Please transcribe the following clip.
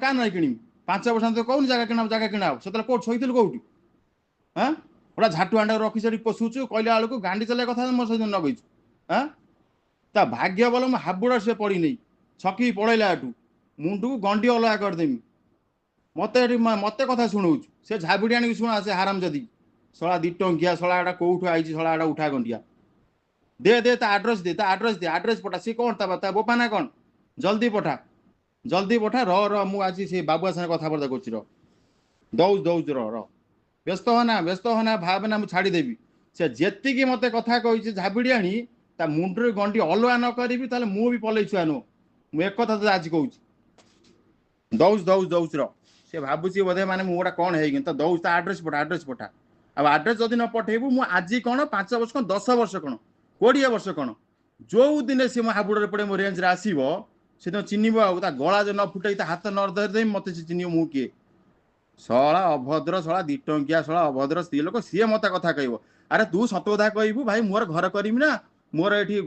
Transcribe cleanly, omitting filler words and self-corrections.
क्या ना कि 5 वर्ष तो कौन जगह किना से कौट शोल कौटी हाँ गोटा झाटू आंडा रखी से पशुचु कहला बेलू गांडी चल कथा मो सहित नगैचु हाँ ता भाग्य बल मो हाबुड़ा से पड़ी नहीं छकी पड़ेला मुंडू को गंडी अलगा करदेमी मत कथा शुणु से झाबुड़ी आनी शुणा से हाराम जदी शला 2 टंकिया शला कौटू आई शला उठा गंडिया दे आड्रेस दे आड्रेस पठा सी कौन ता बोपा ना कौन जल्दी पठा र मु आज से बाबुआ साथ कथबार्ता कर दौज र व्यस्त होना भावना मुझे छाड़देवी से जी मत कथा कही झाबिड़ी आनी ता मुंडर गंडी अलगा न करी मुझे पलई छुआ नुह मुझे एक कथा आज कहूँ दौज र से भावुची बोधे माने मुझे कौन है दौज आड्रेस पठा अब आड्रेस जदि न पठेबू मु आज कौन 5 वर्ष कौन 10 वर्ष कौन 20 वर्ष कौन जो दिन से मो हाबुड़ पड़े मो रेंज आसो से तो चिन्ह गला जो न फुटे हाथ न धरदे मत से चिन्ह मु किए शला अभद्र शला 2 टंकिया शला अभद्र स्त्री लोक सी मत कथा कह अरे तू सत कथा कहबू भाई मोर घर करमी ना मोर ये